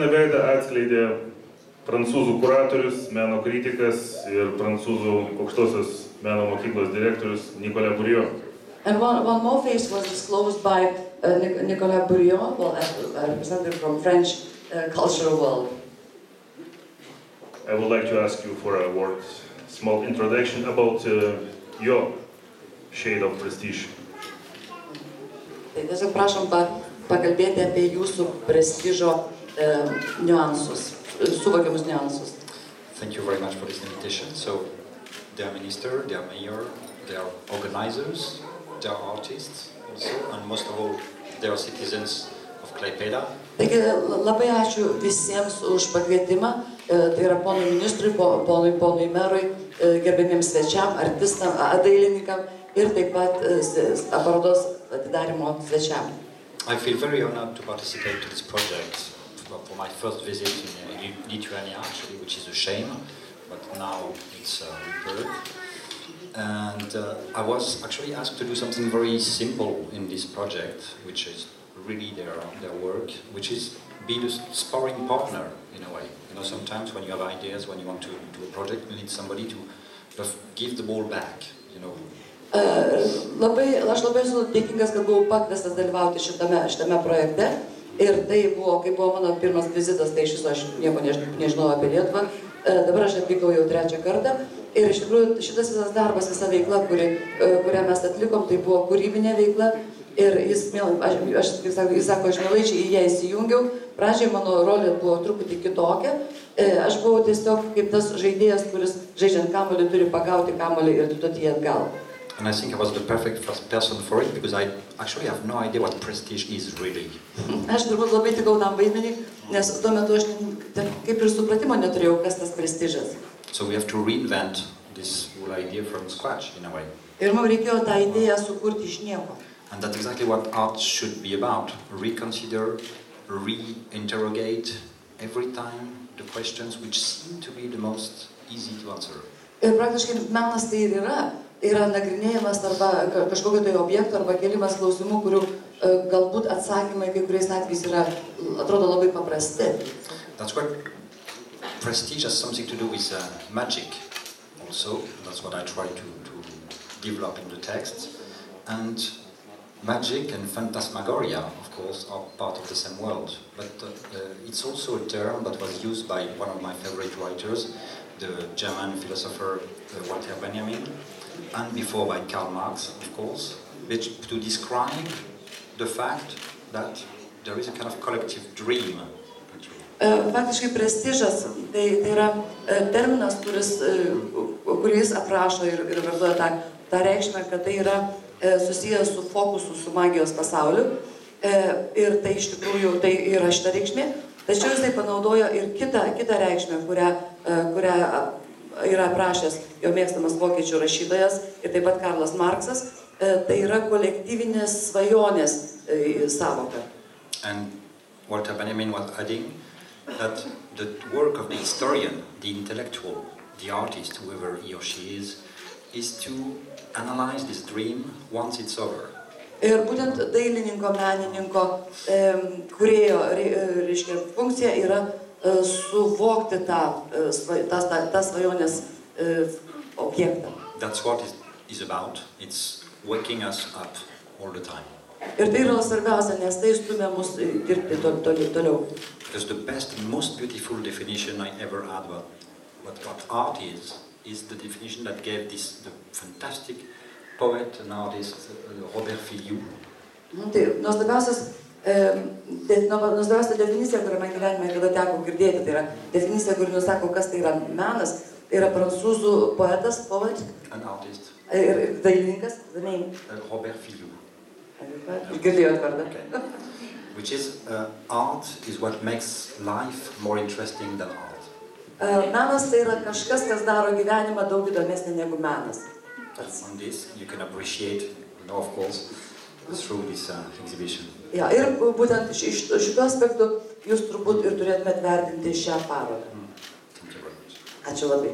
veidą atskleidė prancūzų kuratorius, meno kritikas ir prancūzų aukštosios meno mokyklos direktorius Nicolas Bourriaud. And one more face was disclosed by Nicolas Bourriaud, well, a representative from French cultural world. I would like to ask you for a word, small introduction about your shade of prestige. Tai tiesiog prašom pakalbėti apie jūsų prestižo niuansus, suvokiamus niuansus. Thank you very much for this invitation. So, they are minister, they are mayor, they are organizers, they are artists also, and most of all, they are citizens of Klaipėda. Taigi labai ačiū visiems už pakvietimą. Tai yra ponui ministrui, ponui merui, gerbėmiems svečiam, artistam, dailininkam ir taip pat parodos atidarymo svečiam. I feel very honored to participate to this project for my first visit in Lithuania, actually, which is a shame, but now it's repaired. And I was actually asked to do something very simple in this project, which is really their work, which is be the sparring partner in a way. You know, sometimes when you have ideas, when you want to do a project, you need somebody to give the ball back, you know. Aš labai esu dėkingas, kad buvau pakviestas dalyvauti šitame projekte. Ir tai buvo, kai buvo mano pirmas vizitas, tai iš viso aš nieko nežinau apie Lietuvą. Dabar aš atvykau jau 3. kartą. Ir iš tikrųjų šitas visas darbas, visa veikla, kurią mes atlikom, tai buvo kūrybinė veikla. Ir jis sako, aš mielai į ją įsijungiau. Pradžiai mano rolė buvo truputį kitokia. Aš buvau tiesiog kaip tas žaidėjas, kuris žaidžiant kamuolį turi pagauti kamuolį ir duoti jį atgal. And I think I was the perfect first person for it because I actually have no idea what prestige is really. Aš turbūt labai tikau tam vaidmenį, nes tuo metu aš kaip ir supratimo neturėjau, kas tas prestižas. So we have to reinvent this whole idea from scratch in a way. Ir mums reikėjo tą idėją sukurti iš nieko. And that's exactly what art should be about. Reconsider, re-interrogate every time the questions which seem to be the most easy to answer. Ir praktiškai menas tai ir yra nagrinėjimas arba kažkokio tai objekto arba kelimas klausimų, kurių galbūt atsakymai kai kuriais atvejais atrodo labai paprasti. That's what prestige has something to do with magic also. That's what I try to develop in the text. And magic and phantasmagoria, of course, are part of the same world. But it's also a term that was used by one of my favorite writers, the German philosopher Walter Benjamin, and before by Karl Marx, of course, which to describe the fact that there is a kind of collective dream. Faktiškai prestižas tai yra terminas, kuris aprašo ir vartoja tą reikšmę, kad tai yra susijęs su fokusu, su magijos pasauliu. Ir tai iš tikrųjų tai yra šita reikšmė. Tačiau jis tai panaudojo ir kitą reikšmę, kurią yra aprašęs jo mėgstamas vokiečių rašytojas ir taip pat Karlas Marksas. Tai yra kolektyvinės svajonės sąvoka. And Walter Benjamin was adding that the work of the historian, the intellectual, the artist, whoever he or she is to analyze this dream once it's over. Ir būtent dailininko, menininko, kūrėjo funkcija yra suvokti tą svajonės objektą. That's what it is about. It's waking us up all the time. Ir tai yra svarbiausia, nes tai stumia mus dirbti toliau. Because the best and most beautiful definition I ever had what art is the definition that gave the fantastic poet and artist Robert Filiou. Tai nuostabiausia definicija, kurią man gyvenime kada teko girdėti, tai yra definicija, kuri nusako, kas tai yra menas, tai yra prancūzų poetas, poet, ir dailininkas, Robert Filiou. Girdėjot vardą. Which is, art is what makes life more interesting than art. Menas tai yra kažkas, kas daro gyvenimą daug įdomesnį negu menas. On this you can appreciate, of course, through this exhibition. Ja, ir būtent iš šito aspektų jūs turbūt ir turėtumėt vertinti šią parodą. Thank you very much. Ačiū labai.